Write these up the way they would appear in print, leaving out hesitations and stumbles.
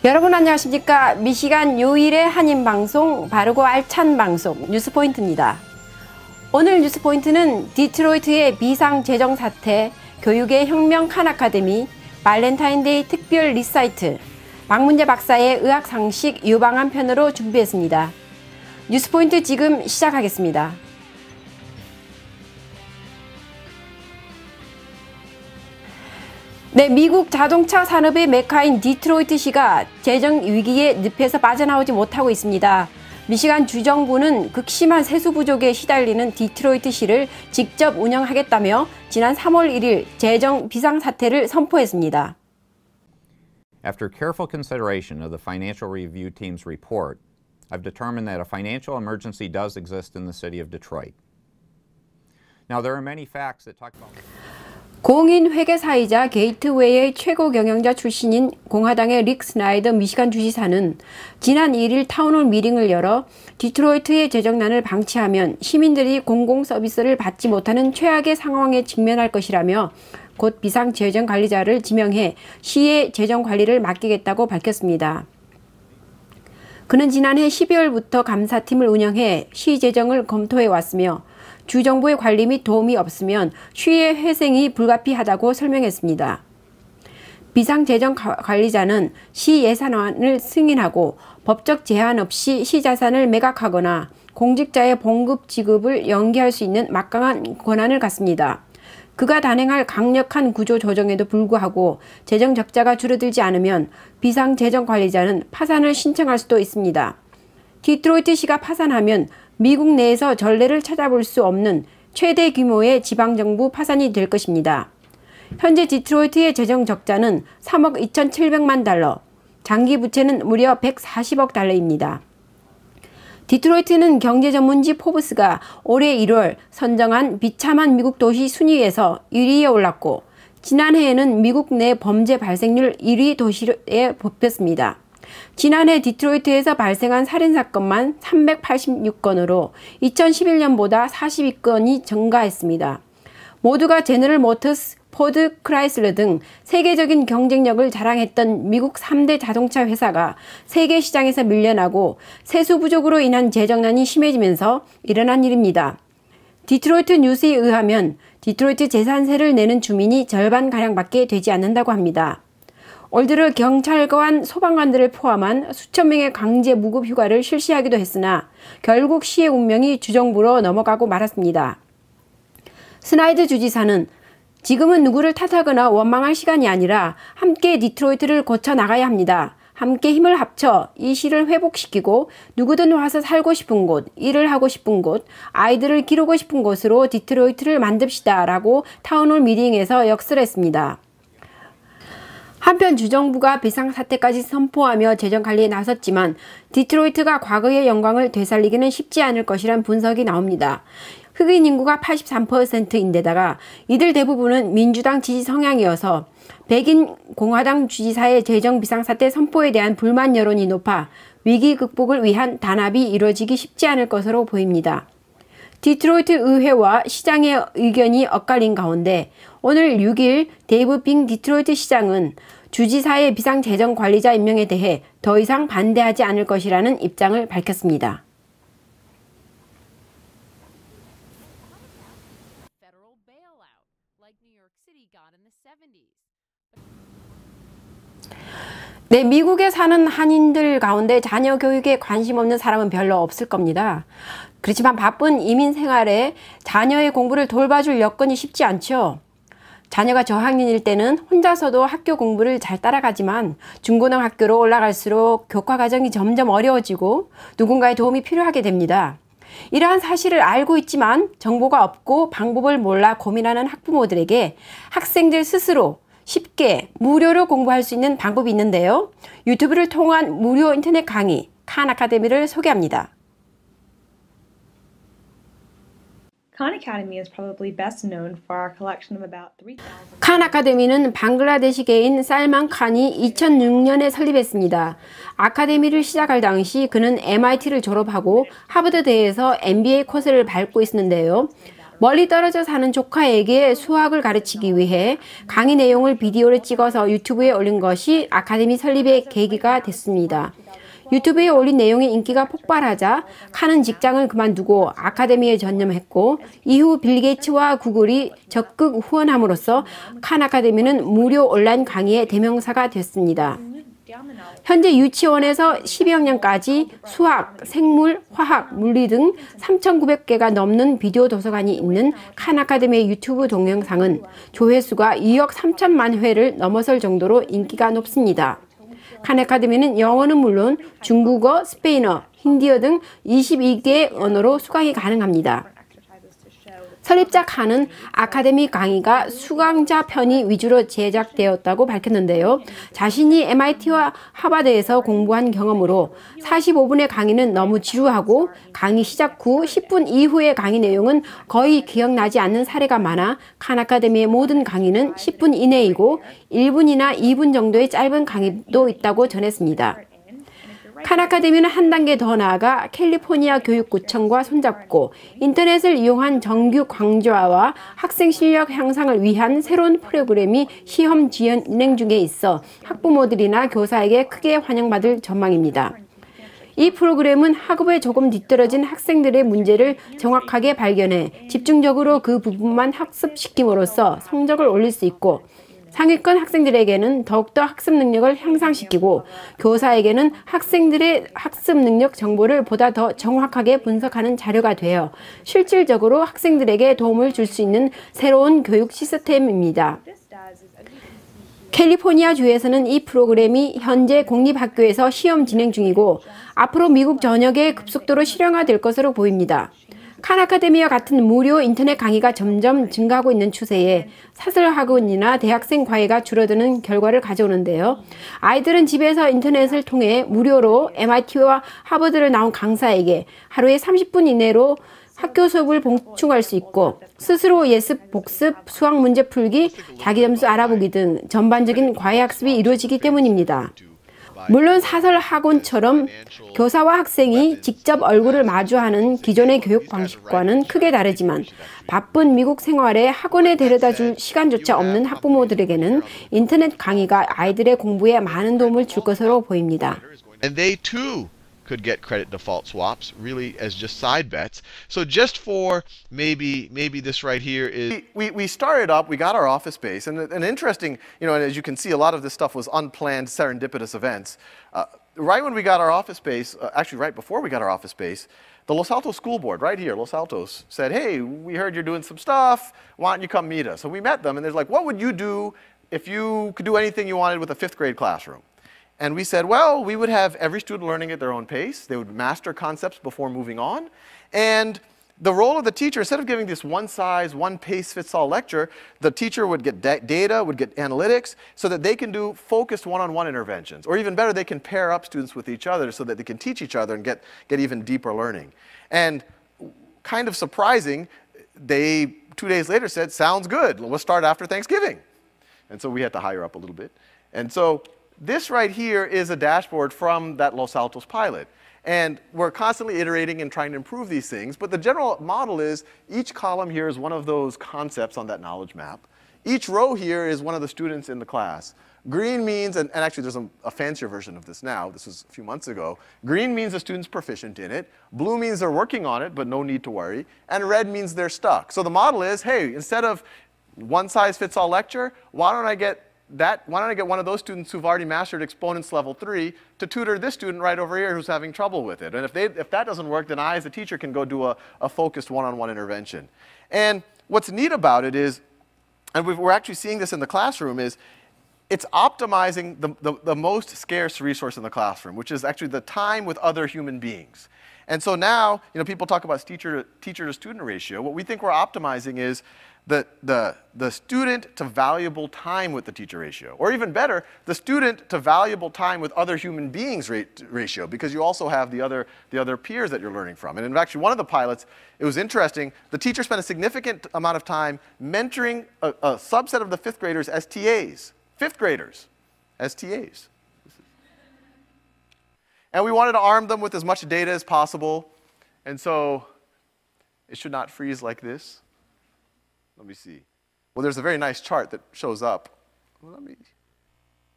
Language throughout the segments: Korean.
여러분 안녕하십니까? 미시간 요일의 한인방송 바르고 알찬 방송 뉴스포인트입니다. 오늘 뉴스포인트는 디트로이트의 비상재정 사태, 교육의 혁명 칸 아카데미, 발렌타인데이 특별 리사이트, 박문재 박사의 의학상식 유방암 편으로 준비했습니다. 뉴스포인트 지금 시작하겠습니다. 네, 미국 자동차 산업의 메카인 디트로이트시가 재정 위기의 늪에서 빠져나오지 못하고 있습니다. 미시간 주정부는 극심한 세수 부족에 시달리는 디트로이트시를 직접 운영하겠다며 지난 3월 1일 재정 비상사태를 선포했습니다. After careful consideration of the Financial Review Team's report, I've determined that a financial emergency does exist in the city of Detroit. Now there are many facts that talk about 공인 회계사이자 게이트웨이의 최고 경영자 출신인 공화당의 릭 스나이더 미시간 주지사는 지난 1일 타운홀 미팅을 열어 디트로이트의 재정난을 방치하면 시민들이 공공 서비스를 받지 못하는 최악의 상황에 직면할 것이라며 곧 비상재정관리자를 지명해 시의 재정관리를 맡기겠다고 밝혔습니다. 그는 지난해 12월부터 감사팀을 운영해 시 재정을 검토해 왔으며 주정부의 관리 및 도움이 없으면 시의 회생이 불가피하다고 설명했습니다. 비상재정관리자는 시 예산안을 승인하고 법적 제한 없이 시 자산을 매각하거나 공직자의 봉급 지급을 연기할 수 있는 막강한 권한을 갖습니다. 그가 단행할 강력한 구조 조정에도 불구하고 재정 적자가 줄어들지 않으면 비상재정관리자는 파산을 신청할 수도 있습니다. 디트로이트시가 파산하면 미국 내에서 전례를 찾아볼 수 없는 최대 규모의 지방정부 파산이 될 것입니다. 현재 디트로이트의 재정 적자는 3억 2,700만 달러, 장기 부채는 무려 140억 달러입니다. 디트로이트는 경제전문지 포브스가 올해 1월 선정한 비참한 미국 도시 순위에서 1위에 올랐고 지난해에는 미국 내 범죄 발생률 1위 도시에 뽑혔습니다. 지난해 디트로이트에서 발생한 살인사건만 386건으로 2011년보다 42건이 증가했습니다. 모두가 제너럴 모터스, 포드, 크라이슬러 등 세계적인 경쟁력을 자랑했던 미국 3대 자동차 회사가 세계 시장에서 밀려나고 세수 부족으로 인한 재정난이 심해지면서 일어난 일입니다. 디트로이트 뉴스에 의하면 디트로이트 재산세를 내는 주민이 절반가량밖에 되지 않는다고 합니다. 올 들어 경찰관, 소방관들을 포함한 수천 명의 강제 무급 휴가를 실시하기도 했으나 결국 시의 운명이 주정부로 넘어가고 말았습니다. 스나이더 주지사는 지금은 누구를 탓하거나 원망할 시간이 아니라 함께 디트로이트를 고쳐나가야 합니다. 함께 힘을 합쳐 이 시를 회복시키고 누구든 와서 살고 싶은 곳, 일을 하고 싶은 곳, 아이들을 기르고 싶은 곳으로 디트로이트를 만듭시다 라고 타운홀 미팅에서 역설했습니다. 한편 주정부가 비상사태까지 선포하며 재정관리에 나섰지만 디트로이트가 과거의 영광을 되살리기는 쉽지 않을 것이란 분석이 나옵니다. 흑인 인구가 83%인데다가 이들 대부분은 민주당 지지 성향이어서 백인 공화당 주지사의 재정 비상사태 선포에 대한 불만 여론이 높아 위기 극복을 위한 단합이 이루어지기 쉽지 않을 것으로 보입니다. 디트로이트 의회와 시장의 의견이 엇갈린 가운데 오늘 6일 데이브 빙 디트로이트 시장은 주지사의 비상재정관리자 임명에 대해 더 이상 반대하지 않을 것이라는 입장을 밝혔습니다. 네, 미국에 사는 한인들 가운데 자녀 교육에 관심 없는 사람은 별로 없을 겁니다. 그렇지만 바쁜 이민 생활에 자녀의 공부를 돌봐줄 여건이 쉽지 않죠. 자녀가 저학년일 때는 혼자서도 학교 공부를 잘 따라가지만 중고등학교로 올라갈수록 교과 과정이 점점 어려워지고 누군가의 도움이 필요하게 됩니다. 이러한 사실을 알고 있지만 정보가 없고 방법을 몰라 고민하는 학부모들에게 학생들 스스로 쉽게 무료로 공부할 수 있는 방법이 있는데요. 유튜브를 통한 무료 인터넷 강의 칸 아카데미를 소개합니다. Khan Academy is probably best known for our collection of about 3,000. 칸 아카데미는 방글라데시계인 살만 칸이 2006년에 설립했습니다. 아카데미를 시작할 당시 그는 MIT를 졸업하고 하버드대에서 MBA 코스를 밟고 있었는데요. 멀리 떨어져 사는 조카에게 수학을 가르치기 위해 강의 내용을 비디오를 찍어서 유튜브에 올린 것이 아카데미 설립의 계기가 됐습니다. 유튜브에 올린 내용의 인기가 폭발하자 칸은 직장을 그만두고 아카데미에 전념했고, 이후 빌 게이츠와 구글이 적극 후원함으로써 칸 아카데미는 무료 온라인 강의의 대명사가 됐습니다. 현재 유치원에서 12학년까지 수학, 생물, 화학, 물리 등 3,900개가 넘는 비디오 도서관이 있는 칸 아카데미의 유튜브 동영상은 조회수가 2억 3천만 회를 넘어설 정도로 인기가 높습니다. 칸 아카데미는 영어는 물론 중국어, 스페인어, 힌디어 등 22개의 언어로 수강이 가능합니다. 설립자 칸은 아카데미 강의가 수강자 편의 위주로 제작되었다고 밝혔는데요. 자신이 MIT와 하버드에서 공부한 경험으로 45분의 강의는 너무 지루하고 강의 시작 후 10분 이후의 강의 내용은 거의 기억나지 않는 사례가 많아 칸 아카데미의 모든 강의는 10분 이내이고 1분이나 2분 정도의 짧은 강의도 있다고 전했습니다. 칸 아카데미는 한 단계 더 나아가 캘리포니아 교육구청과 손잡고 인터넷을 이용한 정규 강좌와 학생 실력 향상을 위한 새로운 프로그램이 시험 진행 중에 있어 학부모들이나 교사에게 크게 환영받을 전망입니다. 이 프로그램은 학업에 조금 뒤떨어진 학생들의 문제를 정확하게 발견해 집중적으로 그 부분만 학습시킴으로써 성적을 올릴 수 있고, 상위권 학생들에게는 더욱더 학습 능력을 향상시키고 교사에게는 학생들의 학습 능력 정보를 보다 더 정확하게 분석하는 자료가 되어 실질적으로 학생들에게 도움을 줄 수 있는 새로운 교육 시스템입니다. 캘리포니아주에서는 이 프로그램이 현재 공립학교에서 시험 진행 중이고 앞으로 미국 전역에 급속도로 실용화될 것으로 보입니다. 칸 아카데미와 같은 무료 인터넷 강의가 점점 증가하고 있는 추세에 사설학원이나 대학생 과외가 줄어드는 결과를 가져오는데요. 아이들은 집에서 인터넷을 통해 무료로 MIT와 하버드를 나온 강사에게 하루에 30분 이내로 학교 수업을 보충할 수 있고, 스스로 예습, 복습, 수학 문제 풀기, 자기 점수 알아보기 등 전반적인 과외 학습이 이루어지기 때문입니다. 물론 사설 학원처럼 교사와 학생이 직접 얼굴을 마주하는 기존의 교육 방식과는 크게 다르지만 바쁜 미국 생활에 학원에 데려다 줄 시간조차 없는 학부모들에게는 인터넷 강의가 아이들의 공부에 많은 도움을 줄 것으로 보입니다. Could get credit default swaps really as just side bets. So just for maybe this right here is we started up, we got our office space, and an interesting, and as you can see, a lot of this stuff was unplanned, serendipitous events. Right when we got our office space, actually right before we got our office space, the Los Altos School Board, right here, Los Altos, said, hey, we heard you're doing some stuff, why don't you come meet us? So we met them, and they're like, what would you do if you could do anything you wanted with a 5th grade classroom? And we said, well, we would have every student learning at their own pace. They would master concepts before moving on. And the role of the teacher, instead of giving this one size, one pace fits all lecture, the teacher would get data, would get analytics, so that they can do focused one-on-one interventions. Or even better, they can pair up students with each other so that they can teach each other and get even deeper learning. And kind of surprising, they 2 days later said, sounds good, let's start after Thanksgiving. And so we had to hire up a little bit. And so this right here is a dashboard from that Los Altos pilot. And we're constantly iterating and trying to improve these things. But the general model is each column here is one of those concepts on that knowledge map. Each row here is one of the students in the class. Green means, and actually there's a fancier version of this now. This was a few months ago. Green means the student's proficient in it. Blue means they're working on it, but no need to worry. And red means they're stuck. So the model is, hey, instead of one size fits all lecture, why don't I get one of those students who've already mastered exponents level 3 to tutor this student right over here who's having trouble with it. And if that doesn't work, then I as a teacher can go do a focused one-on-one intervention. And what's neat about it is, and we're actually seeing this in the classroom, is it's optimizing the most scarce resource in the classroom, which is actually the time with other human beings. And so now, people talk about teacher to student ratio. What we think we're optimizing is the student to valuable time with the teacher ratio. Or even better, the student to valuable time with other human beings ratio, because you also have the other peers that you're learning from. And in actually one of the pilots, it was interesting, the teacher spent a significant amount of time mentoring a subset of the 5th graders as TAs. 5th graders as TAs. And we wanted to arm them with as much data as possible. And so it should not freeze like this. Let me see. Well, there's a very nice chart that shows up. Well,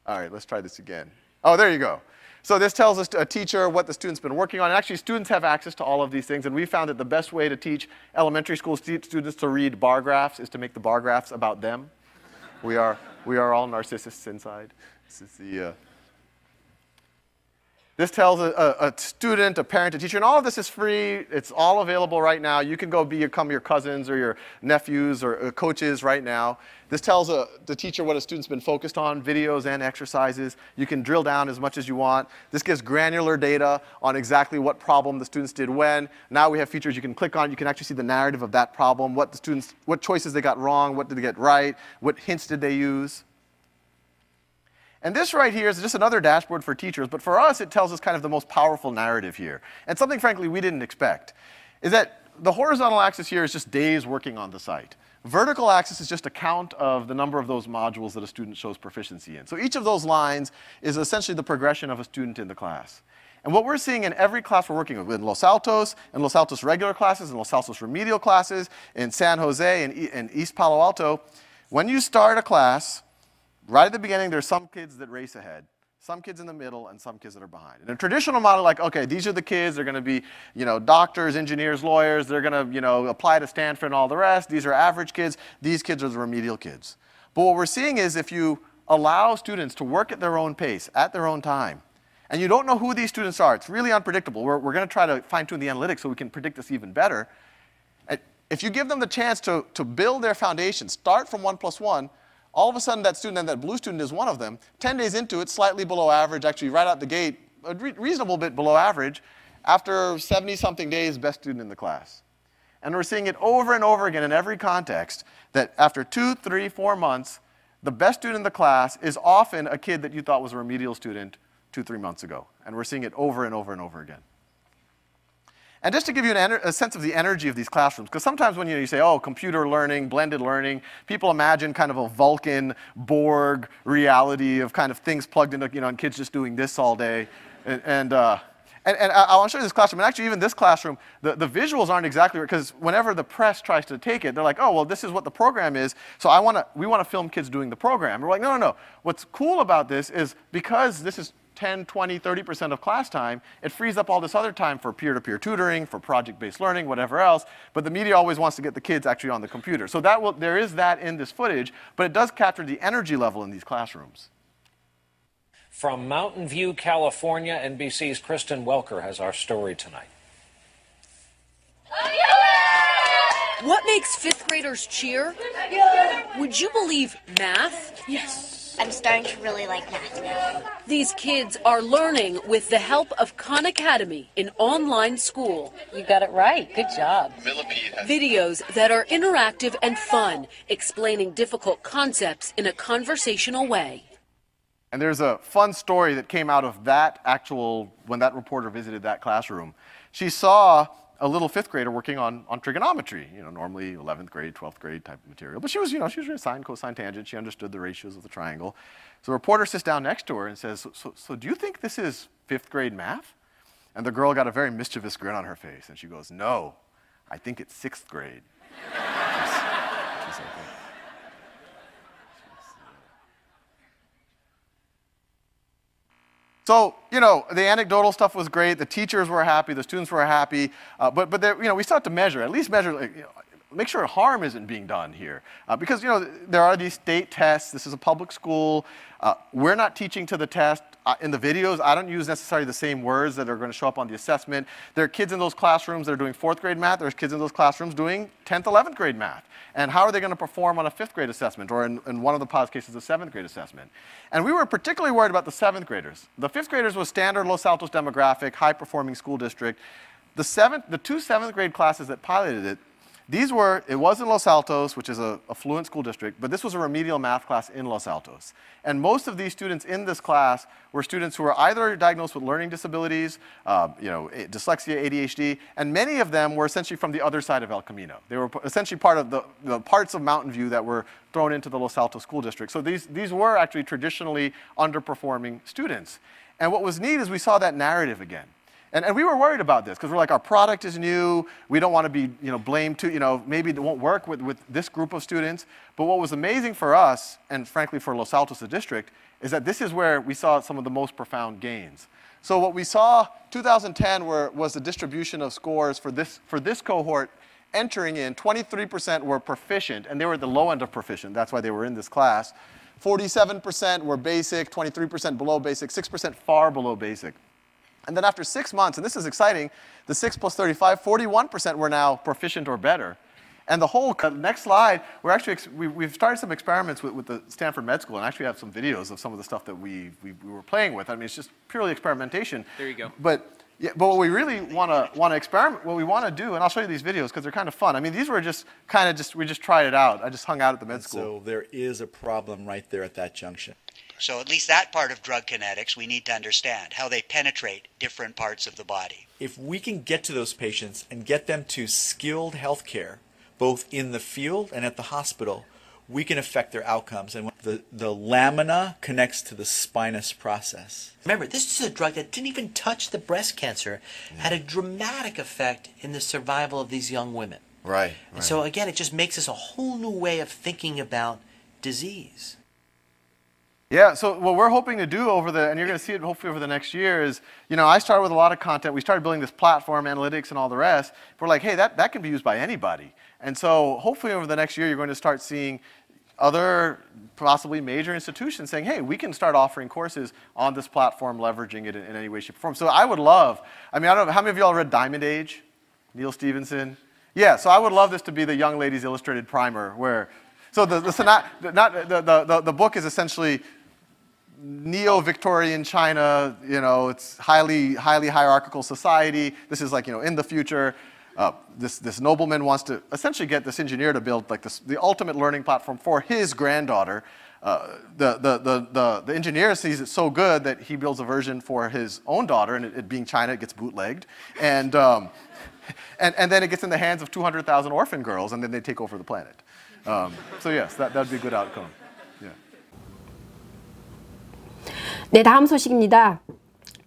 all right, let's try this again. Oh, there you go. So this tells us, a teacher, what the student's been working on. And actually, students have access to all of these things, and we found that the best way to teach elementary school students to read bar graphs is to make the bar graphs about them. We are all narcissists inside. This is the... This tells a student, a parent, a teacher, and all of this is free. It's all available right now. You can go become your cousins or your nephews or coaches right now. This tells the teacher what a student's been focused on, videos and exercises. You can drill down as much as you want. This gives granular data on exactly what problem the students did when. Now we have features you can click on. You can actually see the narrative of that problem, what choices they got wrong, what did they get right, what hints did they use. And this right here is just another dashboard for teachers, but for us, it tells us kind of the most powerful narrative here. And something, frankly, we didn't expect, is that the horizontal axis here is just days working on the site. Vertical axis is just a count of the number of those modules that a student shows proficiency in. So each of those lines is essentially the progression of a student in the class. And what we're seeing in every class we're working with, in Los Altos regular classes, in Los Altos remedial classes, in San Jose, and East Palo Alto, when you start a class, right at the beginning, there's some kids that race ahead, some kids in the middle, and some kids that are behind. In a traditional model, like, okay, these are the kids, they're going to be, doctors, engineers, lawyers, they're going to, apply to Stanford and all the rest. These are average kids. These kids are the remedial kids. But what we're seeing is if you allow students to work at their own pace, at their own time, and you don't know who these students are, it's really unpredictable. We're going to try to fine-tune the analytics so we can predict this even better. If you give them the chance to build their foundation, start from 1 + 1, all of a sudden, that student, and that blue student is one of them, 10 days into it, slightly below average, actually right out the gate, a reasonable bit below average. After 70-something days, best student in the class. And we're seeing it over and over again in every context, that after 2, 3, 4 months, the best student in the class is often a kid that you thought was a remedial student 2, 3 months ago. And we're seeing it over and over and over again. And just to give you a sense of the energy of these classrooms, because sometimes when you say, oh, computer learning, blended learning, people imagine kind of a Vulcan, Borg reality of kind of things plugged into, and kids just doing this all day. And I'll show you this classroom. And actually, even this classroom, the visuals aren't exactly right, because whenever the press tries to take it, they're like, oh, well, this is what the program is, so we want to film kids doing the program. And we're like, no, no, no. What's cool about this is because this is 10, 20, 30% of class time, it frees up all this other time for peer-to-peer tutoring, for project-based learning, whatever else, but the media always wants to get the kids actually on the computer. So there is that in this footage, but it does capture the energy level in these classrooms. From Mountain View, California, NBC's Kristen Welker has our story tonight. What makes 5th graders cheer? Would you believe math? Yes. I'm starting to really like math now. These kids are learning with the help of Khan Academy, an online school. You got it right. Good job. Videos that are interactive and fun, explaining difficult concepts in a conversational way. And there's a fun story that came out of that when that reporter visited that classroom. She saw a little 5th grader working on trigonometry, normally 11th grade, 12th grade type of material. But she was doing sine, cosine, tangent. She understood the ratios of the triangle. So the reporter sits down next to her and says, so do you think this is 5th grade math? And the girl got a very mischievous grin on her face. And she goes, no, I think it's 6th grade. She's okay. So, the anecdotal stuff was great. The teachers were happy. The students were happy. But we still have to measure, at least measure, make sure harm isn't being done here. Because, there are these state tests. This is a public school. We're not teaching to the test. In the videos, I don't use necessarily the same words that are going to show up on the assessment. There are kids in those classrooms that are doing 4th grade math. There's kids in those classrooms doing 10th, 11th grade math. And how are they going to perform on a 5th grade assessment, or in one of the past cases, a 7th grade assessment? And we were particularly worried about the 7th graders. The 5th graders was standard Los Altos demographic, high-performing school district. The 2 7th grade classes that piloted it, it was in Los Altos, which is a affluent school district, but this was a remedial math class in Los Altos. And most of these students in this class were students who were either diagnosed with learning disabilities, dyslexia, ADHD, and many of them were essentially from the other side of El Camino. They were essentially part of the parts of Mountain View that were thrown into the Los Altos school district. So these were actually traditionally underperforming students. And what was neat is we saw that narrative again. And we were worried about this because we're like, our product is new. We don't want to be blamed too. Maybe it won't work with this group of students. But what was amazing for us, and frankly for Los Altos, the district, is that this is where we saw some of the most profound gains. So what we saw 2010 was the distribution of scores for this cohort entering in. 23% were proficient, and they were at the low end of proficient. That's why they were in this class. 47% were basic, 23% below basic, 6% far below basic. And then after 6 months, and this is exciting, the 6 plus 35, 41% were now proficient or better. And the whole, next slide, we've started some experiments with the Stanford Med School, and actually have some videos of some of the stuff that we were playing with. I mean, it's just purely experimentation. There you go. But what we really want to experiment, what we want to do, and I'll show you these videos because they're kind of fun. I mean, these were just we just tried it out. I just hung out at the med school. So there is a problem right there at that junction. So at least that part of drug kinetics we need to understand, how they penetrate different parts of the body. If we can get to those patients and get them to skilled health care, both in the field and at the hospital, we can affect their outcomes. And the lamina connects to the spinous process. Remember, this is a drug that didn't even touch the breast cancer, had a dramatic effect in the survival of these young women. Right. And so again, it just makes us a whole new way of thinking about disease. Yeah, so what we're hoping to do and you're going to see it hopefully over the next year is, I started with a lot of content. We started building this platform, analytics, and all the rest. We're like, hey, that can be used by anybody. And so hopefully over the next year, you're going to start seeing other possibly major institutions saying, hey, we can start offering courses on this platform, leveraging it in any way, shape, or form. So I would love, I don't know, how many of y'all read Diamond Age? Neil Stephenson? Yeah, so I would love this to be the Young Ladies Illustrated Primer, where, so the book is essentially neo-Victorian China, it's highly hierarchical society. This is like, in the future. This nobleman wants to essentially get this engineer to build like the ultimate learning platform for his granddaughter. The engineer sees it so good that he builds a version for his own daughter, and it being China, it gets bootlegged. And then it gets in the hands of 200,000 orphan girls, and then they take over the planet. So yes, that'd be a good outcome. 네, 다음 소식입니다.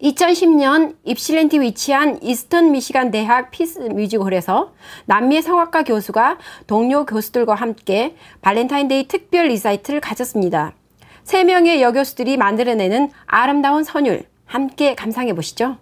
2010년 입실랜드에 위치한 이스턴 미시간 대학 피스 뮤직홀에서 남미의 성악가 교수가 동료 교수들과 함께 발렌타인데이 특별 리사이트를 가졌습니다. 3명의 여교수들이 만들어내는 아름다운 선율, 함께 감상해 보시죠.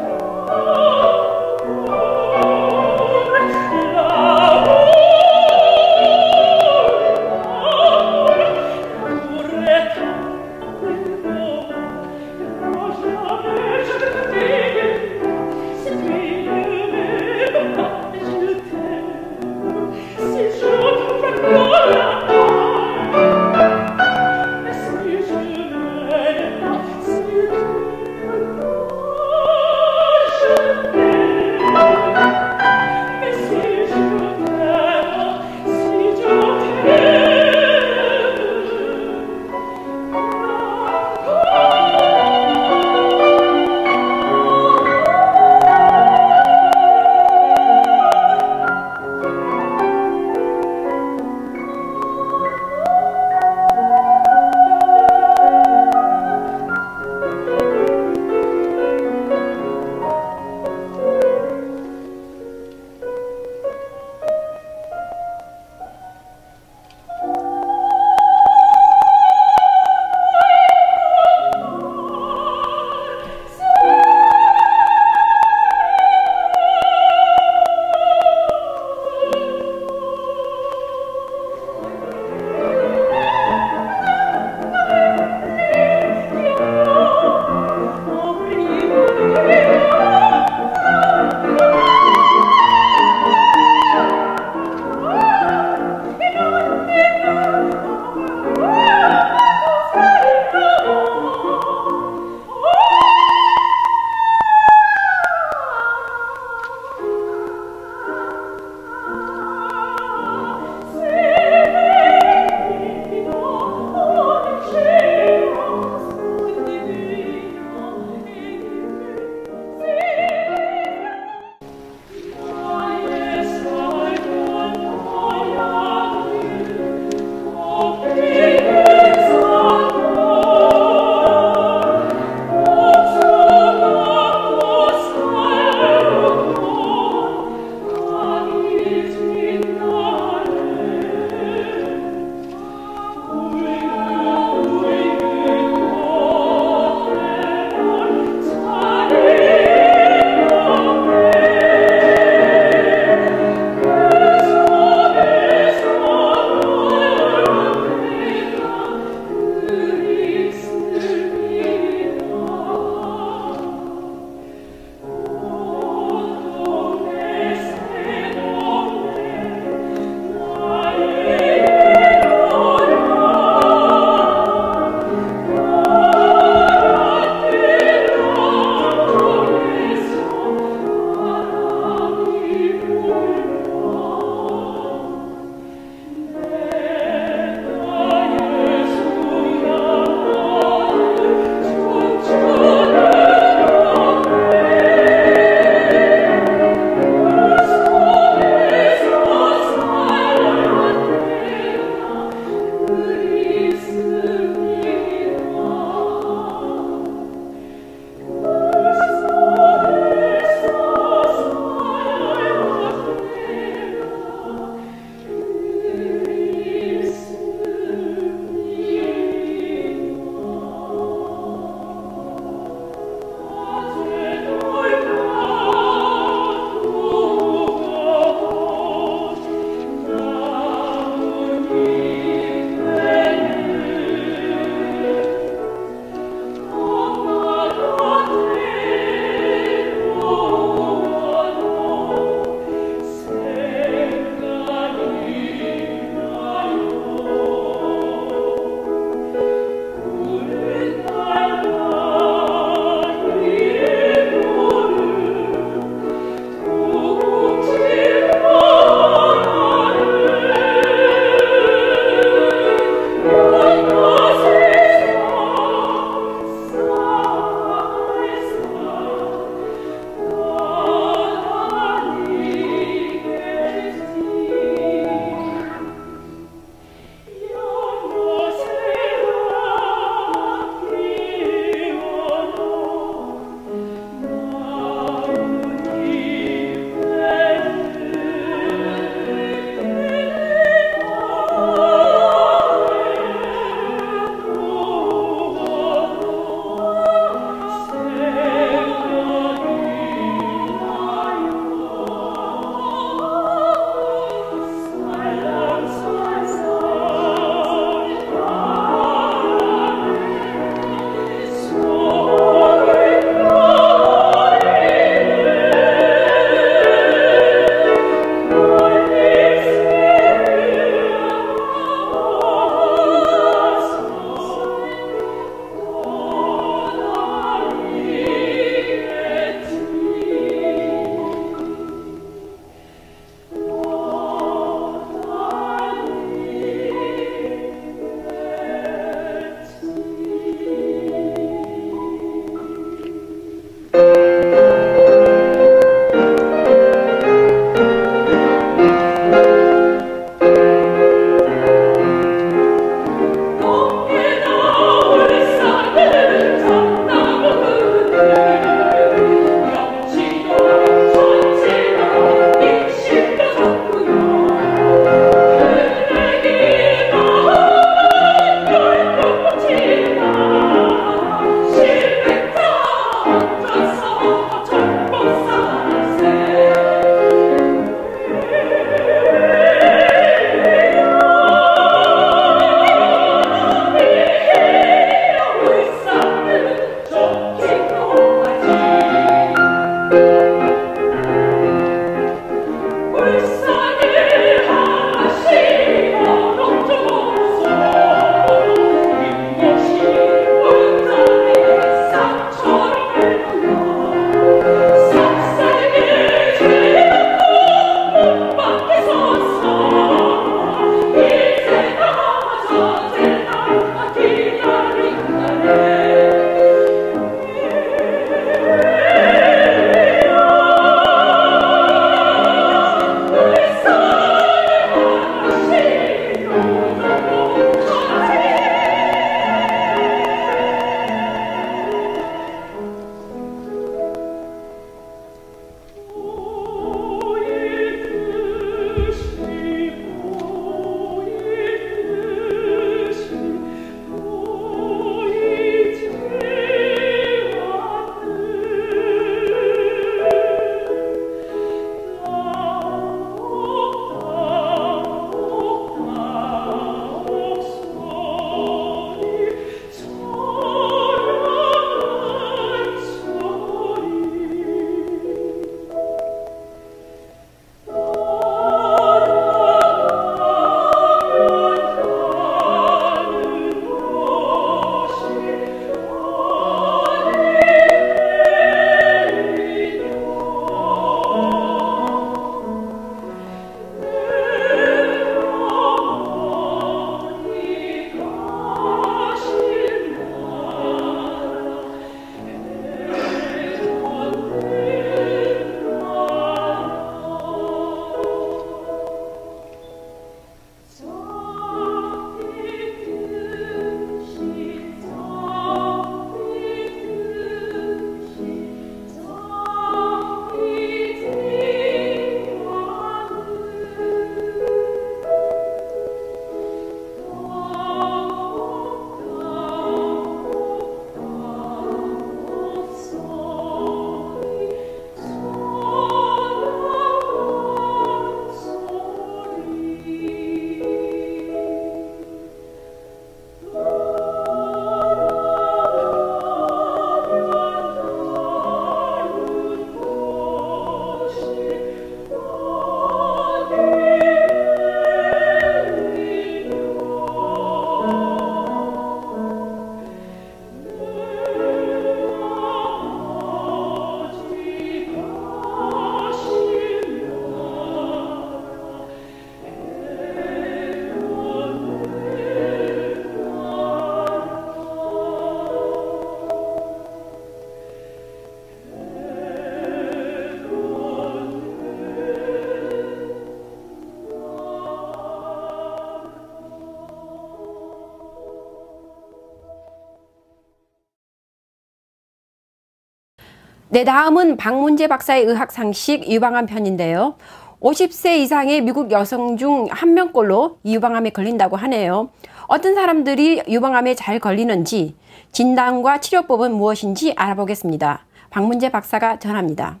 네, 다음은 박문재 박사의 의학 상식 유방암 편인데요. 50세 이상의 미국 여성 중 1명꼴로 유방암에 걸린다고 하네요. 어떤 사람들이 유방암에 잘 걸리는지, 진단과 치료법은 무엇인지 알아보겠습니다. 박문재 박사가 전합니다.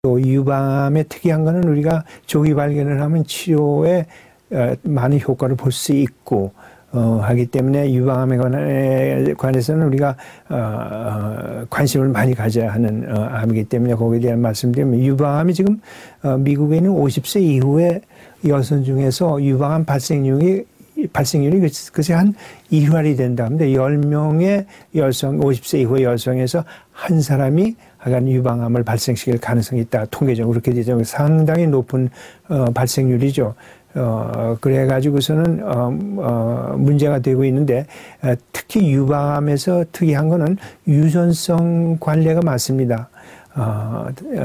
또 유방암의 특이한 것은 우리가 조기 발견을 하면 치료에 많은 효과를 볼 수 있고 하기 때문에 유방암에 관해서는 우리가 관심을 많이 가져야 하는 암이기 때문에 거기에 대한 말씀드리면 유방암이 지금 미국에 있는 50세 이후의 여성 중에서 유방암 발생률이 그것이 한 2할이 된다 합니다. 10명의 여성, 50세 이후의 여성에서 한 사람이 하여간 유방암을 발생시킬 가능성이 있다. 통계적으로 그렇게 되죠. 상당히 높은 발생률이죠. 그래가지고서는 문제가 되고 있는데 특히 유방암에서 특이한 거는 유전성 관례가 많습니다.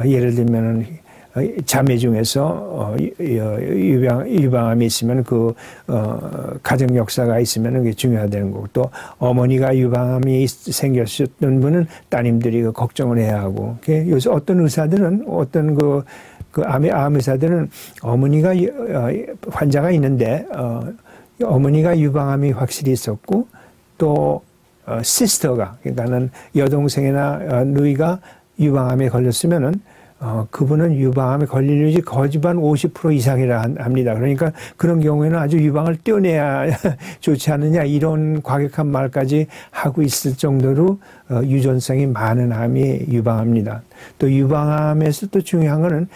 예를 들면은 자매 중에서 유방암이 있으면 그 가정 역사가 있으면 그게 중요하다는 거고, 또 어머니가 유방암이 생겼던 분은 따님들이 걱정을 해야 하고, 요새 어떤 의사들은 암 의사들은 어머니가 환자가 있는데 어머니가 유방암이 확실히 있었고 또 시스터가, 그러니까는 여동생이나 누이가 유방암에 걸렸으면은 그분은 유방암에 걸릴 일이 거짓말 50% 이상이라 합니다. 그러니까 그런 경우에는 아주 유방을 떼어내야 좋지 않느냐, 이런 과격한 말까지 하고 있을 정도로 유전성이 많은 암이 유방암입니다. 또 유방암에서 또 중요한 거는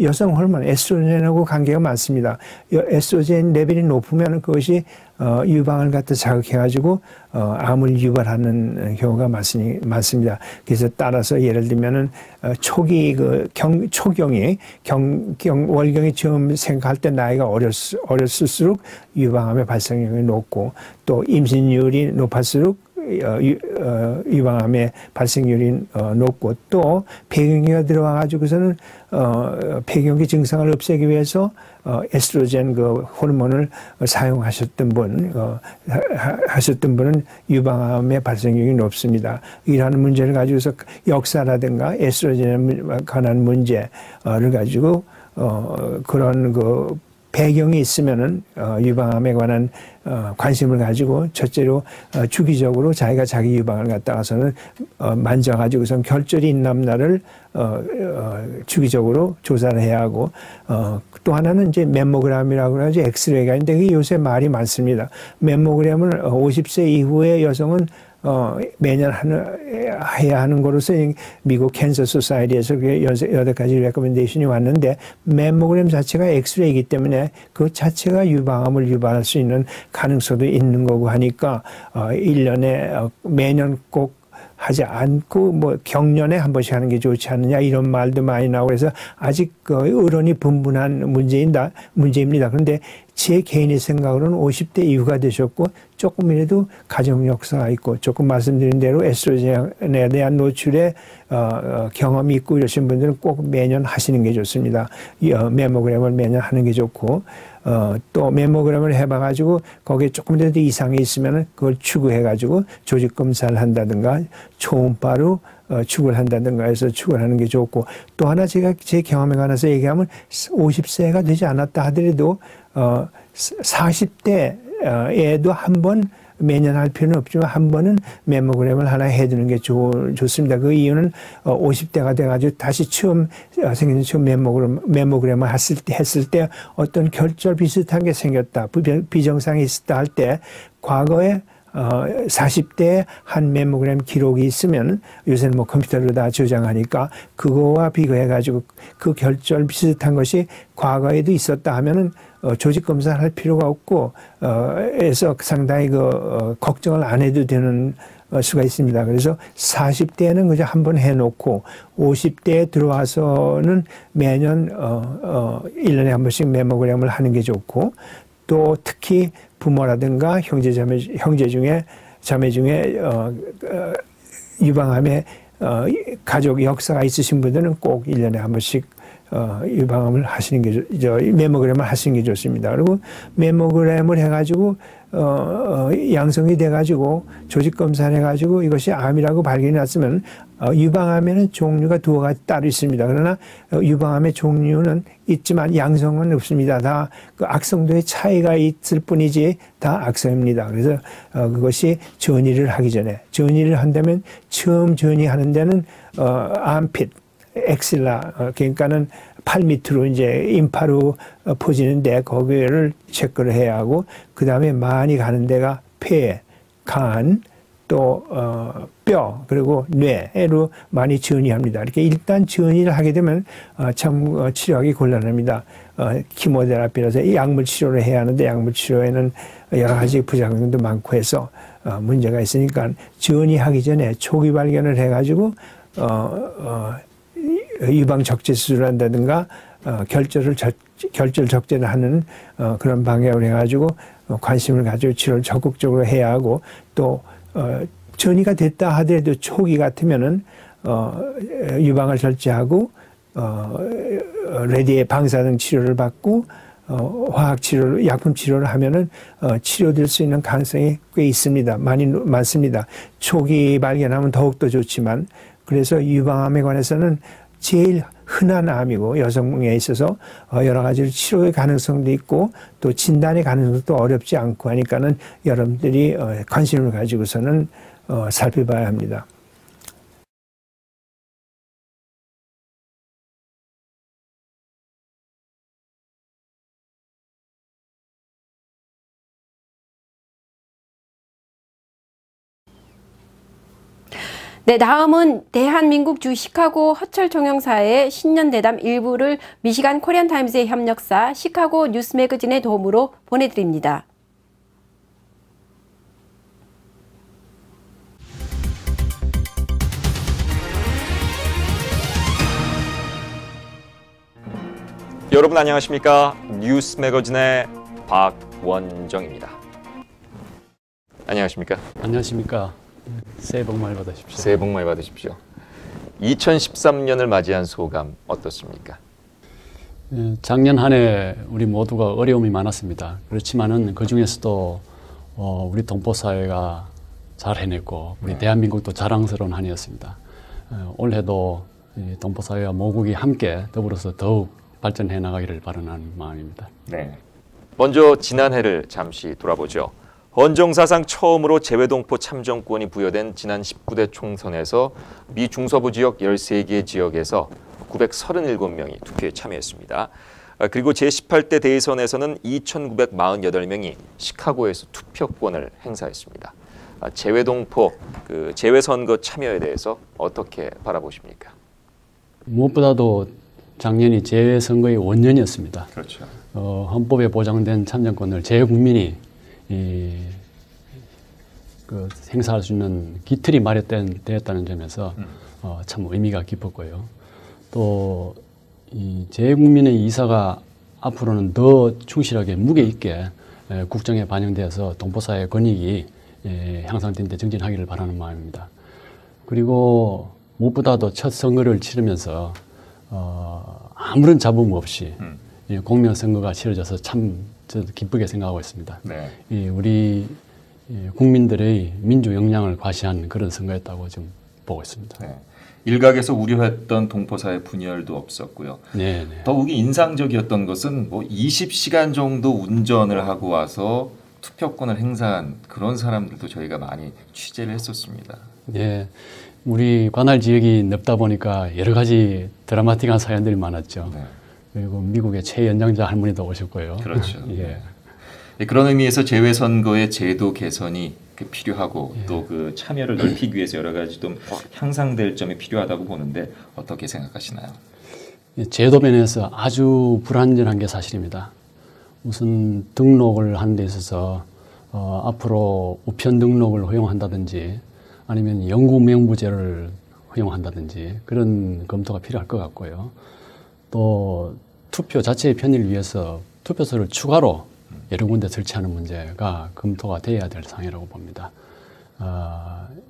여성 호르몬 에스트로겐하고 관계가 많습니다. 에스트로겐 레벨이 높으면 그것이 유방을 갖다 자극해가지고 암을 유발하는 경우가 많습니다. 그래서 따라서 예를 들면은 초기 초경이 월경이 처음 생각할 때 나이가 어렸을수록 유방암의 발생률이 높고, 또 임신율이 높을수록 유방암의 발생률이 높고, 또 폐경기가 들어와가지고서는 폐경기 증상을 없애기 위해서 에스트로겐 그 호르몬을 사용하셨던 분은 유방암의 발생률이 높습니다. 이러한 문제를 가지고서 역사라든가 에스트로겐에 관한 문제를 가지고 그런 그 배경이 있으면은 유방암에 관한 관심을 가지고 첫째로 주기적으로 자기가 자기 유방을 갖다가서는 만져가지고선 결절이 있나를 주기적으로 조사를 해야 하고, 또 하나는 이제 멤모그램이라고 하죠. 엑스레이가 있는데 그게 요새 말이 많습니다. 멤모그램을 50세 이후의 여성은 매년 해야 하는 거로서 미국 캔서 소사이티에서 8가지 레코멘데이션이 왔는데, 멤모그램 자체가 엑스레이이기 때문에 그 자체가 유방암을 유발할 수 있는 가능성도 있는 거고 하니까 1년에 매년 꼭 하지 않고 뭐 경년에 한 번씩 하는 게 좋지 않느냐, 이런 말도 많이 나오고 해서 아직 의론이 분분한 문제입니다. 그런데 제 개인의 생각으로는 50대 이후가 되셨고 조금이라도 가정 역사가 있고 조금 말씀드린 대로 에스트로겐에 대한 노출에 경험이 있고 이러신 분들은 꼭 매년 하시는 게 좋습니다. 멤모그램을 매년 하는 게 좋고, 또 멤모그램을 해봐가지고 거기에 조금이라도 이상이 있으면 그걸 추구해가지고 조직 검사를 한다든가 초음파로 축을 한다든가 해서 축을 하는 게 좋고, 또 하나 제가 제 경험에 관해서 얘기하면 50세가 되지 않았다 하더라도 40대에도 한 번 매년 할 필요는 없지만 한 번은 멤모그램을 하나 해두는 게 좋습니다. 그 이유는 50대가 돼가지고 다시 처음 멤모그램을 했을 때 어떤 결절 비슷한 게 생겼다, 비정상이 있었다 할 때 과거에 40대에 한 멤모그램 기록이 있으면, 요새는 뭐 컴퓨터로 다 저장하니까 그거와 비교해가지고 그 결절 비슷한 것이 과거에도 있었다 하면은 조직 검사를 할 필요가 없고, 해서 상당히 걱정을 안 해도 되는 수가 있습니다. 그래서 40대에는 그저 한번 해놓고 50대에 들어와서는 매년 1년에 한 번씩 멤모그램을 하는 게 좋고, 또 특히 부모라든가 자매 중에 유방암에 가족 역사가 있으신 분들은 꼭 1년에 한 번씩 유방암을 하시는 게, 메모그램을 하시는 게 좋습니다. 그리고 메모그램을 해가지고, 양성이 돼가지고 조직 검사를 해가지고 이것이 암이라고 발견이 났으면, 유방암에는 종류가 두어 가지 따로 있습니다. 그러나 유방암의 종류는 있지만 양성은 없습니다. 다 그 악성도의 차이가 있을 뿐이지 다 악성입니다. 그래서 그것이 전이를 하기 전에, 전이를 한다면 처음 전이하는 데는 암핏, 엑실라, 그러니까는 팔 밑으로 이제 임파로 퍼지는데 거기를 체크를 해야 하고, 그 다음에 많이 가는 데가 폐, 간, 또 뼈, 그리고 뇌로 많이 전이합니다. 이렇게 일단 전이를 하게 되면 참 치료하기 곤란합니다. 키모테라피라서 약물 치료를 해야 하는데 약물 치료에는 여러 가지 부작용도 많고 해서 문제가 있으니까 전이하기 전에 초기 발견을 해가지고 유방 적재 수술을 한다든가 결절 적재를 하는 그런 방향을 해가지고 관심을 가지고 치료를 적극적으로 해야 하고, 또 전이가 됐다 하더라도 초기 같으면은 유방을 절제하고 레디에 방사능 치료를 받고 화학 치료를, 약품 치료를 하면은 치료될 수 있는 가능성이 꽤 있습니다. 많습니다. 초기 발견하면 더욱더 좋지만, 그래서 유방암에 관해서는 제일 흔한 암이고 여성에 있어서 여러 가지 치료의 가능성도 있고 또 진단의 가능성도 어렵지 않고 하니까는 여러분들이 관심을 가지고서는 살펴봐야 합니다. 네, 다음은 대한민국 주 시카고 허철 총영사의 신년대담 일부를 미시간 코리안타임즈의 협력사 시카고 뉴스 매거진의 도움으로 보내드립니다. 여러분 안녕하십니까? 뉴스 매거진의 박원정입니다. 안녕하십니까? 안녕하십니까? 새해 복 많이 받으십시오. 새해 복 많이 받으십시오. 2013년을 맞이한 소감 어떻습니까? 작년 한 해 우리 모두가 어려움이 많았습니다. 그렇지만은 그 중에서도 우리 동포사회가 잘 해냈고 우리 대한민국도 자랑스러운 한 해였습니다. 올해도 동포사회와 모국이 함께 더불어서 더욱 발전해 나가기를 바라는 마음입니다. 네. 먼저 지난해를 잠시 돌아보죠. 헌정사상 처음으로 재외동포 참정권이 부여된 지난 19대 총선에서 미 중서부 지역 13개 지역에서 937명이 투표에 참여했습니다. 그리고 제18대 대선에서는 2,948명이 시카고에서 투표권을 행사했습니다. 재외동포 재외선거 참여에 대해서 어떻게 바라보십니까? 무엇보다도 작년이 재외선거의 원년이었습니다. 그렇죠. 헌법에 보장된 참정권을 재외국민이 행사할 수 있는 기틀이 마련되었다는 점에서 참 의미가 깊었고요. 또 이 재외국민의 이사가 앞으로는 더 충실하게 무게 있게 국정에 반영되어서 동포사회의 권익이 향상된 데 정진하기를 바라는 마음입니다. 그리고 무엇보다도 첫 선거를 치르면서 아무런 잡음 없이 공명선거가 치러져서 참 저도 기쁘게 생각하고 있습니다. 네. 우리 국민들의 민주 역량을 과시한 그런 선거였다고 좀 보고 있습니다. 네. 일각에서 우려했던 동포사회 분열도 없었고요. 네. 더욱이 인상적이었던 것은 20시간 정도 운전을 하고 와서 투표권을 행사한 그런 사람들도 저희가 많이 취재를 했었습니다. 네. 우리 관할 지역이 넓다 보니까 여러 가지 드라마틱한 사연들이 많았죠. 네. 그리고 미국의 최연장자 할머니도 오셨고요. 그렇죠. 예. 그런 의미에서 재외선거의 제도 개선이 필요하고 또 그 참여를 넓히기 위해서 여러 가지 좀 향상될 점이 필요하다고 보는데 어떻게 생각하시나요? 제도 면에서 아주 불완전한 게 사실입니다. 우선 등록을 하는 데 있어서 앞으로 우편 등록을 허용한다든지 아니면 영구 명부제를 허용한다든지 그런 검토가 필요할 것 같고요. 또 투표 자체의 편의를 위해서 투표소를 추가로 여러 군데 설치하는 문제가 검토가 돼야 될 상황이라고 봅니다.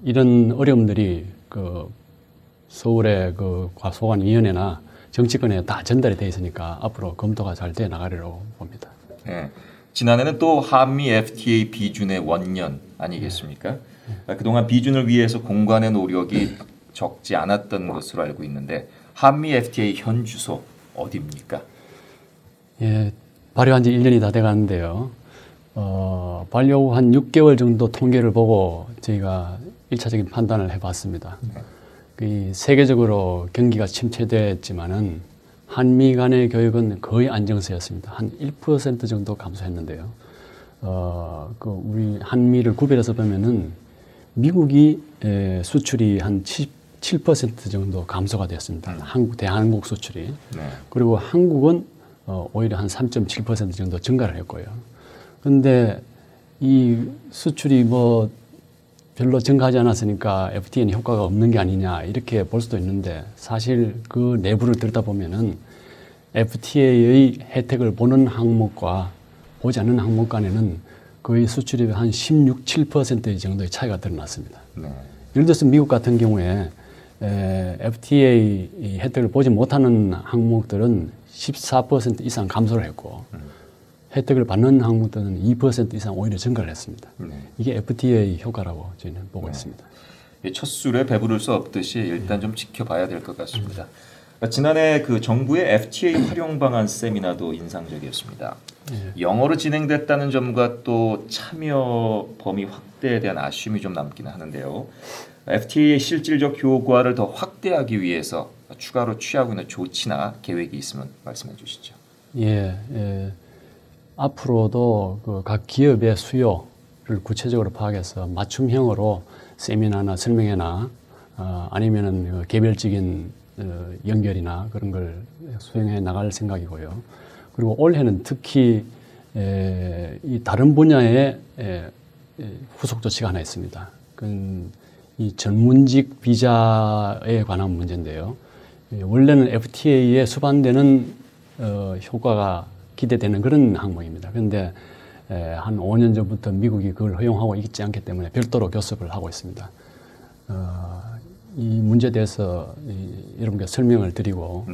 이런 어려움들이 서울의 소관위원회나 정치권에 다 전달이 돼 있으니까 앞으로 검토가 잘 돼 나가리라고 봅니다. 네. 지난해는 또 한미 FTA 비준의 원년 아니겠습니까? 그동안 비준을 위해서 공관의 노력이 적지 않았던 것으로 알고 있는데 한미 FTA 현 주소 어디입니까? 예, 발효한 지 1년이 다 돼가는데요. 발효 후 한 6개월 정도 통계를 보고 저희가 1차적인 판단을 해봤습니다. 이 세계적으로 경기가 침체됐지만은 한미 간의 교역은 거의 안정세였습니다. 한 1% 정도 감소했는데요. 우리 한미를 구별해서 보면은 미국이 수출이 한 7% 정도 감소가 되었습니다. 대한민국 수출이. 네. 그리고 한국은 오히려 한 3.7% 정도 증가를 했고요. 그런데 이 수출이 뭐 별로 증가하지 않았으니까 FTA는 효과가 없는 게 아니냐 이렇게 볼 수도 있는데 사실 그 내부를 들여다보면은 FTA의 혜택을 보는 항목과 보지 않는 항목 간에는 거의 수출입의 한 16, 7% 정도의 차이가 드러났습니다. 네. 예를 들어서 미국 같은 경우에 FTA 혜택을 보지 못하는 항목들은 14% 이상 감소를 했고 혜택을 받는 항목들은 2% 이상 오히려 증가를 했습니다. 네. 이게 FTA 효과라고 저희는 보고 있습니다. 첫 술에 배부를 수 없듯이 일단 좀 지켜봐야 될 것 같습니다. 지난해 그 정부의 FTA 활용 방안 세미나도 인상적이었습니다. 영어로 진행됐다는 점과 또 참여 범위 확대에 대한 아쉬움이 좀 남기는 하는데요. FTA의 실질적 효과를 더 확대하기 위해서 추가로 취하고 있는 조치나 계획이 있으면 말씀해 주시죠. 앞으로도 각 기업의 수요를 구체적으로 파악해서 맞춤형으로 세미나나 설명회나 아니면은 개별적인 연결이나 그런 걸 수행해 나갈 생각이고요. 그리고 올해는 특히 이 다른 분야의 후속 조치가 하나 있습니다. 이 전문직 비자에 관한 문제인데요. 원래는 FTA에 수반되는 효과가 기대되는 그런 항목입니다. 그런데 한 5년 전부터 미국이 그걸 허용하고 있지 않기 때문에 별도로 교섭을 하고 있습니다. 이 문제에 대해서 여러분께 설명을 드리고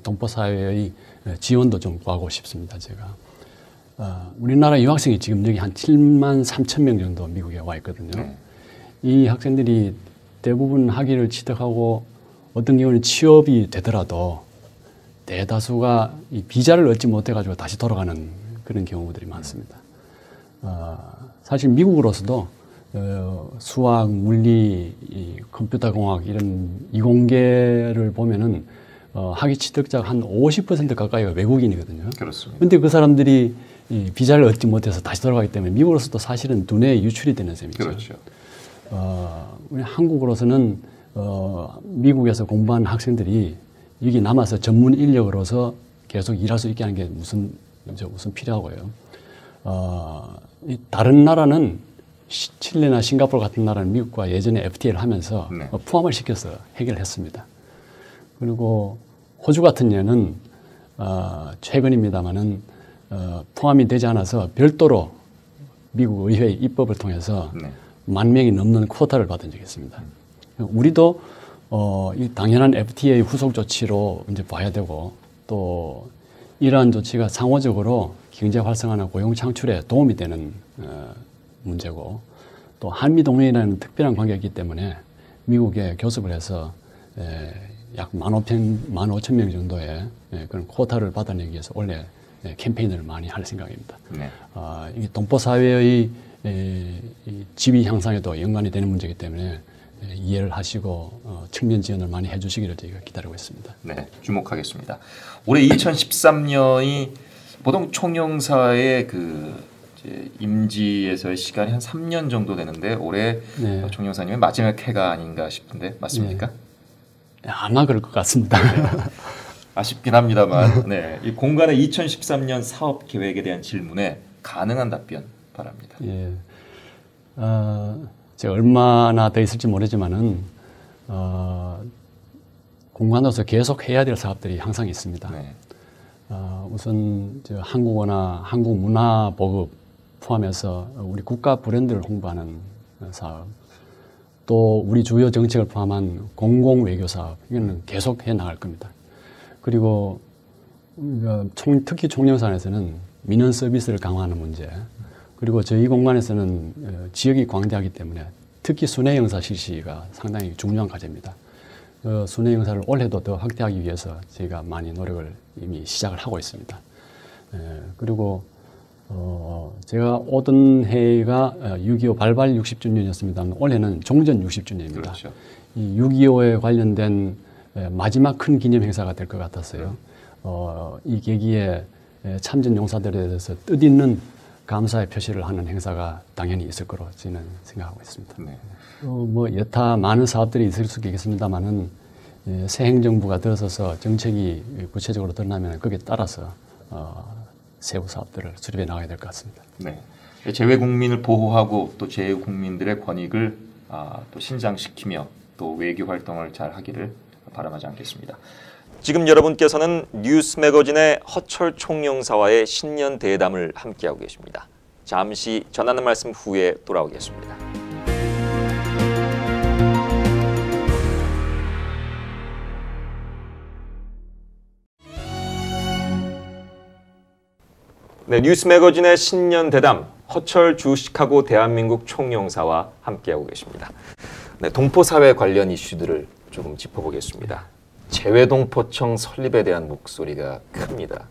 동포사회의 지원도 좀 구하고 싶습니다. 제가 우리나라 유학생이 지금 여기 한 7만 3천 명 정도 미국에 와 있거든요. 이 학생들이 대부분 학위를 취득하고 어떤 경우는 취업이 되더라도 대다수가 이 비자를 얻지 못해가지고 다시 돌아가는 그런 경우들이 많습니다. 사실 미국으로서도 수학, 물리, 컴퓨터공학 이런 이공계를 보면은 학위 취득자가 한 50% 가까이가 외국인이거든요. 그렇습니다. 그런데 그 사람들이 이 비자를 얻지 못해서 다시 돌아가기 때문에 미국으로서도 사실은 두뇌에 유출이 되는 셈이죠. 그렇죠. 우리 한국으로서는 미국에서 공부한 학생들이 여기 남아서 전문 인력으로서 계속 일할 수 있게 하는 게 우선 필요하고요. 다른 나라는 칠레나 싱가포르 같은 나라는 미국과 예전에 FTA를 하면서 포함을 시켜서 해결했습니다. 그리고 호주 같은 예는 최근입니다마는 포함이 되지 않아서 별도로 미국 의회의 입법을 통해서 10,000명이 넘는 쿼터를 받은 적이 있습니다. 우리도 이 당연한 FTA 후속 조치로 이제 봐야 되고 또 이러한 조치가 상호적으로 경제 활성화나 고용 창출에 도움이 되는 문제고 또 한미 동맹이라는 특별한 관계가 있기 때문에 미국에 교섭을 해서 약 15,000명 정도의 그런 쿼터를 받아내기 위해서 원래 캠페인을 많이 할 생각입니다. 이게 동포 사회의 지위 향상에도 연관이 되는 문제이기 때문에 이해를 하시고 측면 지원을 많이 해주시기를 저희가 기다리고 있습니다. 네, 주목하겠습니다. 올해 2013년이 보통 총영사의 임지에서의 시간이 한 3년 정도 되는데 올해 총영사님의 마지막 해가 아닌가 싶은데 맞습니까? 아마 그럴 것 같습니다. 아쉽긴 합니다만 이 공간의 2013년 사업 계획에 대한 질문에 가능한 답변 바랍니다. 제가 얼마나 더 있을지 모르지만은 공간으로서 계속 해야 될 사업들이 항상 있습니다. 우선 한국어나 한국 문화 보급 포함해서 우리 국가 브랜드를 홍보하는 사업, 또 우리 주요 정책을 포함한 공공 외교 사업 이거는 계속 해 나갈 겁니다. 그리고 특히 총영산에서는 민원 서비스를 강화하는 문제, 그리고 저희 공간에서는 지역이 광대하기 때문에 특히 순회 행사 실시가 상당히 중요한 과제입니다. 순회 행사를 올해도 더 확대하기 위해서 저희가 많이 노력을 이미 시작을 하고 있습니다. 그리고 제가 오던 해가 6.25 발발 60주년이었습니다만 올해는 종전 60주년입니다. 그렇죠. 이 6.25에 관련된 마지막 큰 기념 행사가 될 것 같았어요. 이 계기에 참전 용사들에 대해서 뜻있는 감사의 표시를 하는 행사가 당연히 있을 거로 저는 생각하고 있습니다. 네. 뭐 여타 많은 사업들이 있을 수 있겠습니다만은 새 행정부가 들어서서 정책이 구체적으로 드러나면 거기에 따라서 세부 사업들을 수립해 나가야 될 것 같습니다. 네. 재외 국민을 보호하고 또 재외 국민들의 권익을 또 신장시키며 또 외교 활동을 잘 하기를 바람하지 않겠습니다. 지금 여러분께서는 뉴스 매거진의 허철 총영사와의 신년 대담을 함께하고 계십니다. 잠시 전하는 말씀 후에 돌아오겠습니다. 네, 뉴스 매거진의 신년 대담, 허철 주식하고 대한민국 총영사와 함께하고 계십니다. 네, 동포사회 관련 이슈들을 조금 짚어보겠습니다. 재외동포청 설립에 대한 목소리가 큽니다.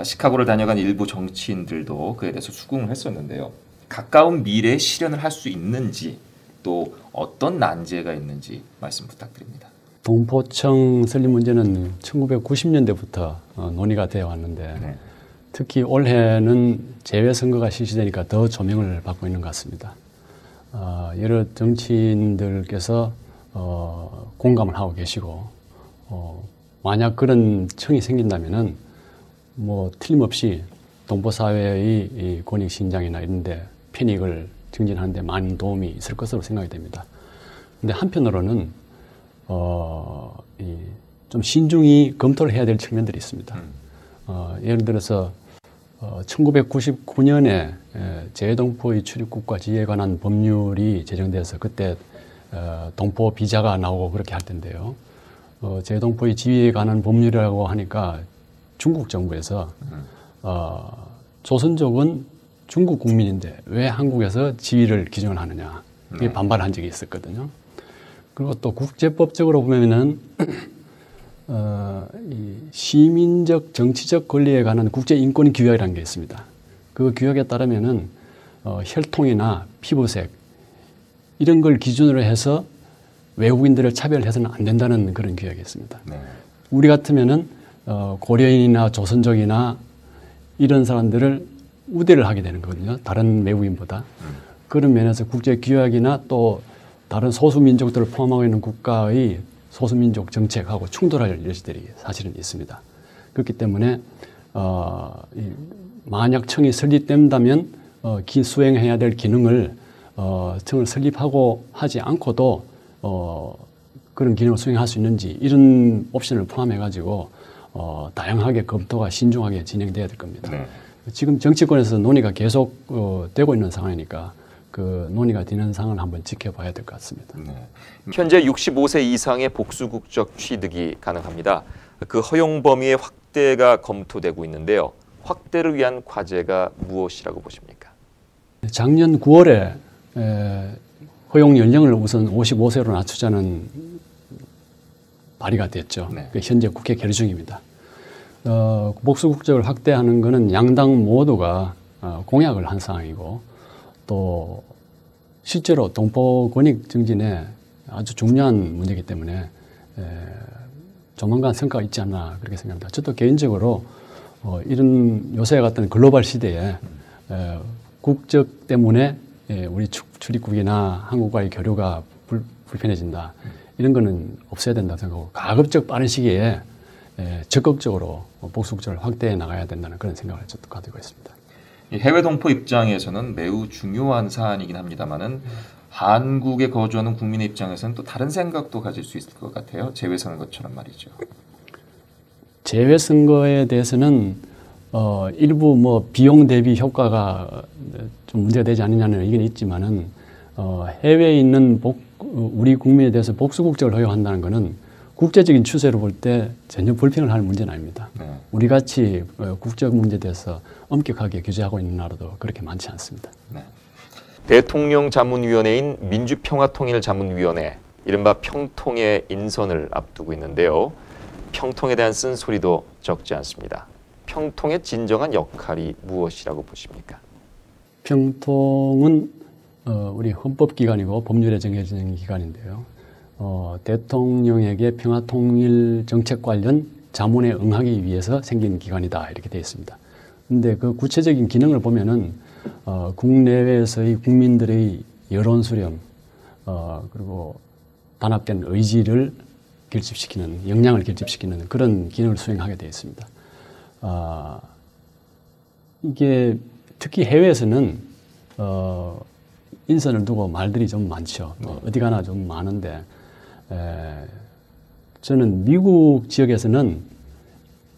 시카고를 다녀간 일부 정치인들도 그에 대해서 수긍을 했었는데요. 가까운 미래에 실현을 할 수 있는지 또 어떤 난제가 있는지 말씀 부탁드립니다. 동포청 설립 문제는 1990년대부터 논의가 되어 왔는데 네. 특히 올해는 재외선거가 실시되니까 더 조명을 받고 있는 것 같습니다. 여러 정치인들께서 공감을 하고 계시고 만약 그런 청이 생긴다면은 뭐 틀림없이 동포사회의 이 권익 신장이나 이런 데 편익을 증진하는 데 많은 도움이 있을 것으로 생각이 됩니다. 근데 한편으로는 좀 신중히 검토를 해야 될 측면들이 있습니다. 예를 들어서 1999년에 재외동포의 출입국과 지위에 관한 법률이 제정돼서 그때 동포 비자가 나오고 그렇게 할 텐데요. 재외동포의 지위에 관한 법률이라고 하니까 중국 정부에서 조선족은 중국 국민인데 왜 한국에서 지위를 기준을 하느냐 이게 반발한 적이 있었거든요. 그리고 또 국제법적으로 보면은 이 시민적 정치적 권리에 관한 국제인권 규약이라는 게 있습니다. 그 규약에 따르면은 혈통이나 피부색 이런 걸 기준으로 해서 외국인들을 차별해서는 안 된다는 그런 규약이 있습니다. 네. 우리 같으면은 고려인이나 조선족이나 이런 사람들을 우대를 하게 되는 거거든요. 다른 외국인보다. 그런 면에서 국제 규약이나 또 다른 소수민족들을 포함하고 있는 국가의 소수민족 정책하고 충돌할 여지들이 사실은 있습니다. 그렇기 때문에 만약 청이 설립된다면 수행해야 될 기능을 청을 설립하고 하지 않고도 그런 기능을 수행할 수 있는지 이런 옵션을 포함해가지고 다양하게 검토가 신중하게 진행돼야 될 겁니다. 네. 지금 정치권에서 논의가 계속 되고 있는 상황이니까 그 논의가 되는 상황을 한번 지켜봐야 될 것 같습니다. 네. 현재 65세 이상의 복수국적 취득이 가능합니다. 그 허용 범위의 확대가 검토되고 있는데요. 확대를 위한 과제가 무엇이라고 보십니까? 작년 9월에 허용 연령을 우선 55세로 낮추자는 발의가 됐죠. 네. 현재 국회 결의 중입니다. 복수국적을 확대하는 것은 양당 모두가 공약을 한 사항이고 또 실제로 동포 권익 증진에 아주 중요한 문제이기 때문에 조만간 성과가 있지 않나 그렇게 생각합니다. 저도 개인적으로 이런 요새 같은 글로벌 시대에 국적 때문에 우리 출입국이나 한국과의 교류가 불편해진다. 이런 거는 없어야 된다고 생각하고 가급적 빠른 시기에 적극적으로 복수국적을 확대해 나가야 된다는 그런 생각을 저도 가지고 있습니다. 해외 동포 입장에서는 매우 중요한 사안이긴 합니다만은 한국에 거주하는 국민의 입장에서는 또 다른 생각도 가질 수 있을 것 같아요. 재외선거처럼 말이죠. 재외선거에 대해서는 일부 뭐 비용 대비 효과가 좀 문제가 되지 않느냐는 의견이 있지만은 해외에 있는 우리 국민에 대해서 복수국적을 허용한다는 것은 국제적인 추세로 볼 때 전혀 불평을 할 문제는 아닙니다. 네. 우리같이 국적 문제에 대해서 엄격하게 규제하고 있는 나라도 그렇게 많지 않습니다. 네. 대통령 자문위원회인 민주평화통일자문위원회, 이른바 평통의 인선을 앞두고 있는데요. 평통에 대한 쓴소리도 적지 않습니다. 평통의 진정한 역할이 무엇이라고 보십니까? 평통은 우리 헌법기관이고 법률에 정해진 기관인데요. 대통령에게 평화통일 정책 관련 자문에 응하기 위해서 생긴 기관이다 이렇게 되어 있습니다. 그런데 그 구체적인 기능을 보면은 국내외에서의 국민들의 여론 수렴 그리고 단합된 의지를 결집시키는, 역량을 결집시키는 그런 기능을 수행하게 되어 있습니다. 이게 특히 해외에서는 인선을 두고 말들이 좀 많죠. 어디 가나 좀 많은데 저는 미국 지역에서는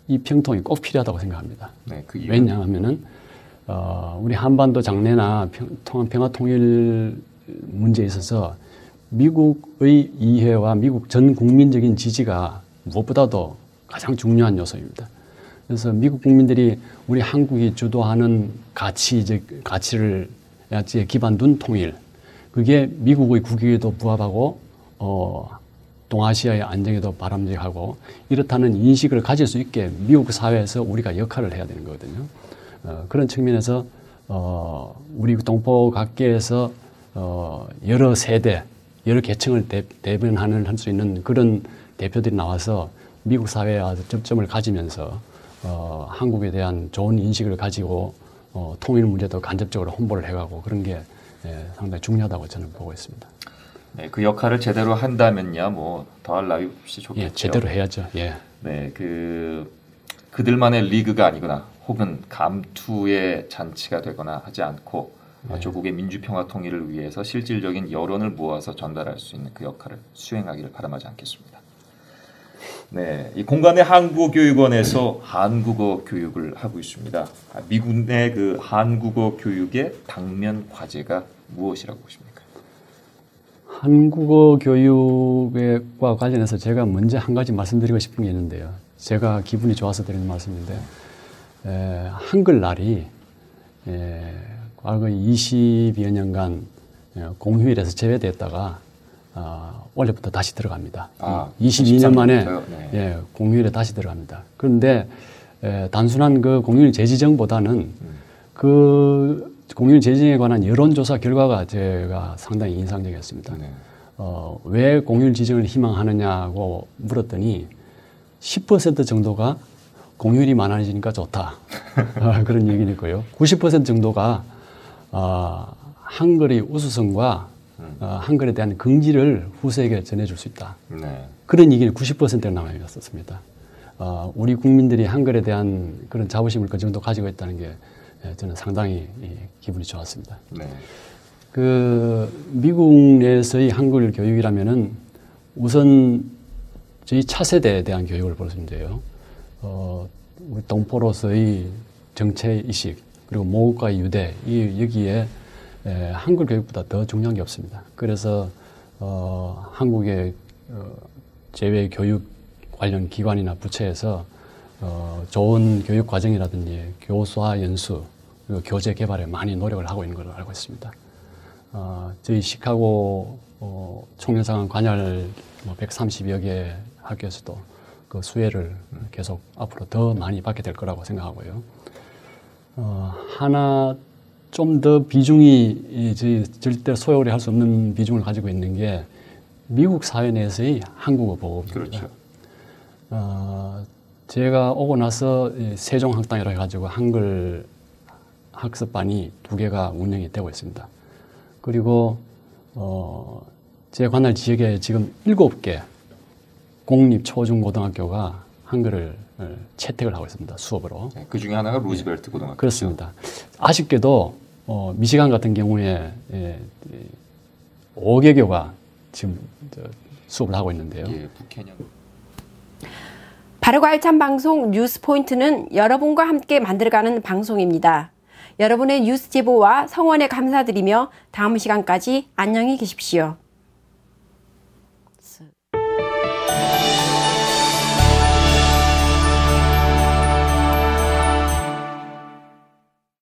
이 평통이 꼭 필요하다고 생각합니다. 네, 그 왜냐하면은 우리 한반도 장래나 평화통일 문제에 있어서 미국의 이해와 미국 전 국민적인 지지가 무엇보다도 가장 중요한 요소입니다. 그래서 미국 국민들이 우리 한국이 주도하는 가치를 기반둔 통일, 그게 미국의 국익에도 부합하고 동아시아의 안정에도 바람직하고 이렇다는 인식을 가질 수 있게 미국 사회에서 우리가 역할을 해야 되는 거거든요. 그런 측면에서 우리 동포 각계에서 여러 세대, 여러 계층을 대변하는 할 수 있는 그런 대표들이 나와서 미국 사회와 접점을 가지면서 한국에 대한 좋은 인식을 가지고 통일 문제도 간접적으로 홍보를 해가고 그런 게 상당히 중요하다고 저는 보고 있습니다. 네, 그 역할을 제대로 한다면야 뭐 더할 나위 없이 좋겠죠. 예, 제대로 해야죠. 예. 네, 그들만의 리그가 아니거나 혹은 감투의 잔치가 되거나 하지 않고 조국의 민주평화 통일을 위해서 실질적인 여론을 모아서 전달할 수 있는 그 역할을 수행하기를 바람하지 않겠습니다. 네, 이 공간의 한국어교육원에서 한국어 교육을 하고 있습니다. 미국 내 그 한국어 교육의 당면 과제가 무엇이라고 보십니까? 한국어 교육과 관련해서 제가 먼저 한 가지 말씀드리고 싶은 게 있는데요. 제가 기분이 좋아서 드리는 말씀인데 한글날이 과거 20여 년간 공휴일에서 제외됐다가 올해부터 다시 들어갑니다. 22년 만에 공휴일에 다시 들어갑니다. 그런데 단순한 그 공휴일 재지정보다는 그 공휴일 재지정에 관한 여론조사 결과가 제가 상당히 인상적이었습니다. 왜 공휴일 지정을 희망하느냐고 물었더니 10% 정도가 공휴일이 많아지니까 좋다. 그런 얘기는 있고요. 90% 정도가 한글의 우수성과 한글에 대한 긍지를 후세에게 전해줄 수 있다. 네. 그런 얘기는 90%가 남아있었습니다. 우리 국민들이 한글에 대한 그런 자부심을 그 정도 가지고 있다는 게 저는 상당히 기분이 좋았습니다. 네. 그 미국 내에서의 한글 교육이라면은 우선 저희 차세대에 대한 교육을 볼 수 있는데요. 우리 동포로서의 정체의식 그리고 모국과의 유대 여기에 한글 교육보다 더 중요한 게 없습니다. 그래서 한국의 재외 교육 관련 기관이나 부처에서 좋은 교육 과정이라든지 교수와 연수 그리고 교재 개발에 많이 노력을 하고 있는 걸로 알고 있습니다. 저희 시카고 총영상학 관할 130여 개 학교에서도 그 수혜를 계속 앞으로 더 많이 받게 될 거라고 생각하고요. 하나 좀 더 비중이 절대 소홀히 할 수 없는 비중을 가지고 있는 게 미국 사회 내에서의 한국어 보급입니다. 그렇죠. 제가 오고 나서 세종학당이라 해가지고 한글 학습반이 2개가 운영이 되고 있습니다. 그리고 제 관할 지역에 지금 7개 공립 초중고등학교가 한글을 채택을 하고 있습니다. 수업으로. 네, 그 중에 하나가 루즈벨트 고등학교. 그렇습니다. 아쉽게도 미시간 같은 경우에 5개교가 지금 수업을 하고 있는데요. 예, 북해년. 바르고 알찬 방송 뉴스포인트는 여러분과 함께 만들어가는 방송입니다. 여러분의 뉴스 제보와 성원에 감사드리며 다음 시간까지 안녕히 계십시오.